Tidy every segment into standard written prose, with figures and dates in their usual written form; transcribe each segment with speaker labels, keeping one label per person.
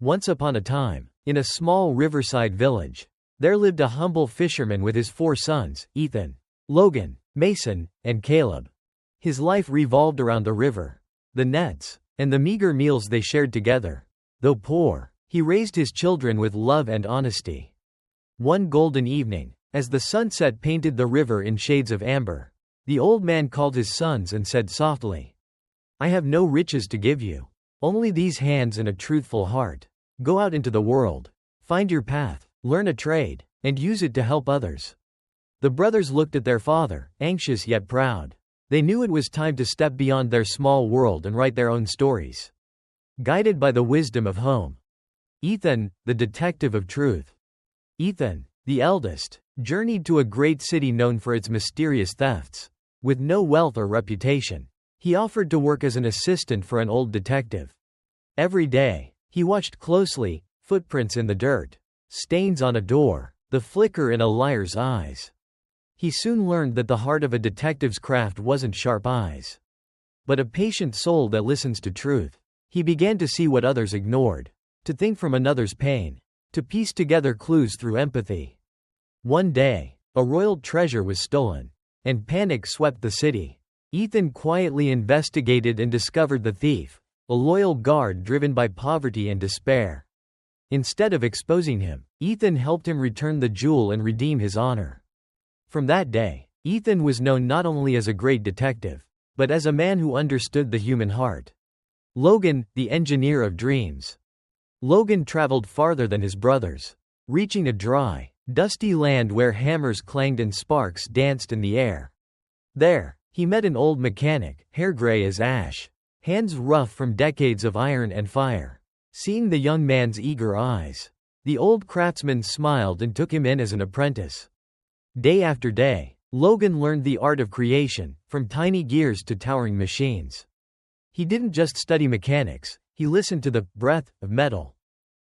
Speaker 1: Once upon a time, in a small riverside village, there lived a humble fisherman with his 4 sons, Ethan, Logan, Mason, and Caleb. His life revolved around the river, the nets, and the meager meals they shared together. Though poor, he raised his children with love and honesty. One golden evening, as the sunset painted the river in shades of amber, the old man called his sons and said softly, "I have no riches to give you. Only these hands and a truthful heart. Go out into the world. Find your path, learn a trade, and use it to help others." The brothers looked at their father, anxious yet proud. They knew it was time to step beyond their small world and write their own stories. Guided by the wisdom of home. Ethan, the detective of truth. Ethan, the eldest, journeyed to a great city known for its mysterious thefts. With no wealth or reputation, he offered to work as an assistant for an old detective. Every day, he watched closely, footprints in the dirt, stains on a door, the flicker in a liar's eyes. He soon learned that the heart of a detective's craft wasn't sharp eyes, but a patient soul that listens to truth. He began to see what others ignored, to think from another's pain, to piece together clues through empathy. One day, a royal treasure was stolen, and panic swept the city. Ethan quietly investigated and discovered the thief, a loyal guard driven by poverty and despair. Instead of exposing him, Ethan helped him return the jewel and redeem his honor. From that day, Ethan was known not only as a great detective, but as a man who understood the human heart. Logan, the engineer of dreams. Logan traveled farther than his brothers, reaching a dry, dusty land where hammers clanged and sparks danced in the air. There, he met an old mechanic, hair gray as ash, hands rough from decades of iron and fire. Seeing the young man's eager eyes, the old craftsman smiled and took him in as an apprentice. Day after day, Logan learned the art of creation, from tiny gears to towering machines. He didn't just study mechanics, he listened to the breath of metal,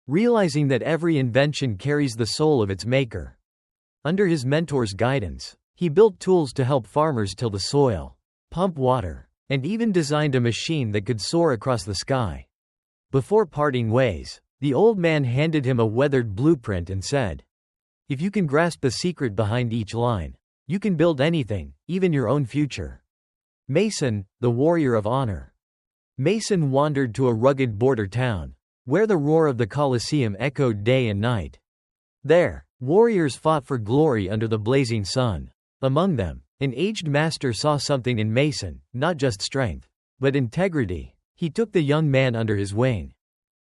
Speaker 1: realizing that every invention carries the soul of its maker. Under his mentor's guidance, he built tools to help farmers till the soil, pump water, and even designed a machine that could soar across the sky. Before parting ways, the old man handed him a weathered blueprint and said, "If you can grasp the secret behind each line, you can build anything, even your own future." Mason, the warrior of honor. Mason wandered to a rugged border town, where the roar of the Colosseum echoed day and night. There, warriors fought for glory under the blazing sun. Among them, an aged master saw something in Mason, not just strength, but integrity. He took the young man under his wing.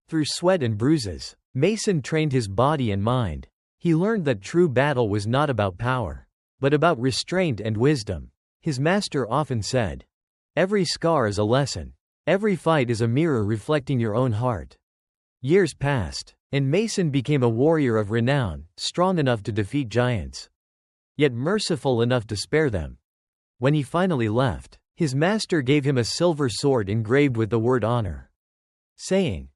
Speaker 1: Through sweat and bruises, Mason trained his body and mind. He learned that true battle was not about power, but about restraint and wisdom. His master often said, "Every scar is a lesson. Every fight is a mirror reflecting your own heart." Years passed, and Mason became a warrior of renown, strong enough to defeat giants, yet merciful enough to spare them. When he finally left, his master gave him a silver sword engraved with the word honor, saying,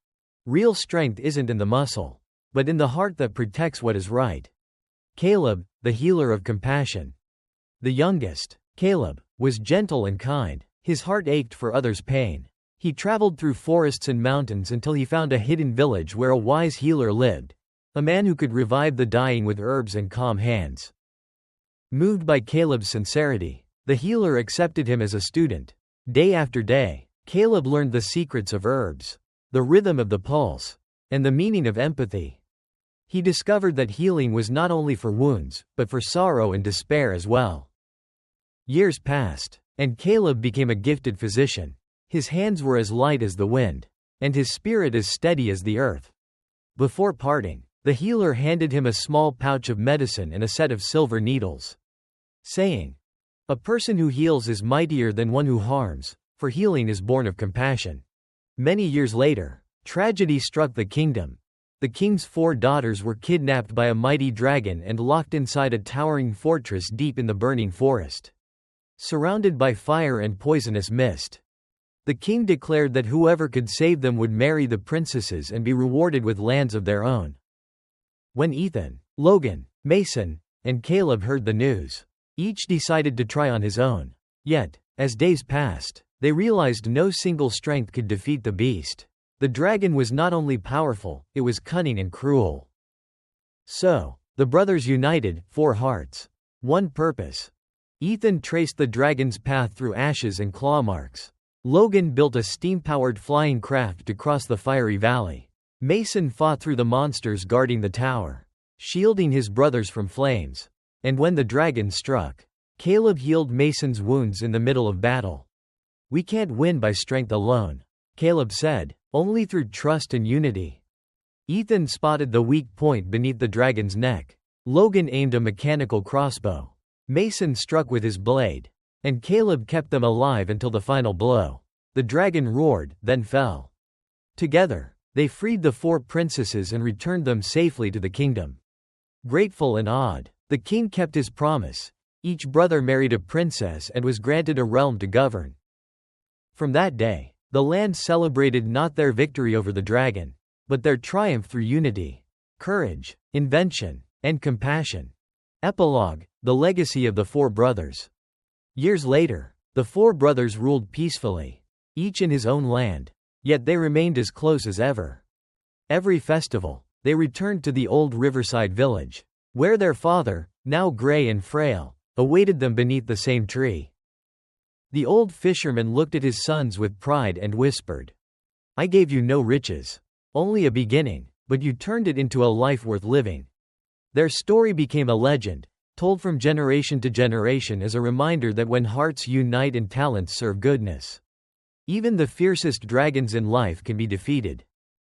Speaker 1: "Real strength isn't in the muscle, but in the heart that protects what is right." Caleb, the healer of compassion. The youngest, Caleb, was gentle and kind. His heart ached for others' pain. He traveled through forests and mountains until he found a hidden village where a wise healer lived, a man who could revive the dying with herbs and calm hands. Moved by Caleb's sincerity, the healer accepted him as a student. Day after day, Caleb learned the secrets of herbs, the rhythm of the pulse, and the meaning of empathy. He discovered that healing was not only for wounds, but for sorrow and despair as well. Years passed, and Caleb became a gifted physician. His hands were as light as the wind, and his spirit as steady as the earth. Before parting, the healer handed him a small pouch of medicine and a set of silver needles, saying, "A person who heals is mightier than one who harms, for healing is born of compassion." Many years later, tragedy struck the kingdom. The king's 4 daughters were kidnapped by a mighty dragon and locked inside a towering fortress deep in the burning forest, surrounded by fire and poisonous mist. The king declared that whoever could save them would marry the princesses and be rewarded with lands of their own. When Ethan, Logan, Mason, and Caleb heard the news, each decided to try on his own. Yet, as days passed, they realized no single strength could defeat the beast. The dragon was not only powerful, it was cunning and cruel. So, the brothers united, 4 hearts. One purpose. Ethan traced the dragon's path through ashes and claw marks. Logan built a steam-powered flying craft to cross the fiery valley. Mason fought through the monsters guarding the tower, shielding his brothers from flames. And when the dragon struck, Caleb healed Mason's wounds in the middle of battle. "We can't win by strength alone," Caleb said, "only through trust and unity." Ethan spotted the weak point beneath the dragon's neck. Logan aimed a mechanical crossbow. Mason struck with his blade. And Caleb kept them alive until the final blow. The dragon roared, then fell. Together, they freed the 4 princesses and returned them safely to the kingdom. Grateful and awed, the king kept his promise. Each brother married a princess and was granted a realm to govern. From that day, the land celebrated not their victory over the dragon, but their triumph through unity, courage, invention, and compassion. Epilogue: The legacy of the 4 brothers. Years later, the 4 brothers ruled peacefully, each in his own land, yet they remained as close as ever. Every festival, they returned to the old riverside village, where their father, now gray and frail, awaited them beneath the same tree. The old fisherman looked at his sons with pride and whispered, "I gave you no riches, only a beginning, but you turned it into a life worth living." Their story became a legend, told from generation to generation as a reminder that when hearts unite and talents serve goodness, even the fiercest dragons in life can be defeated.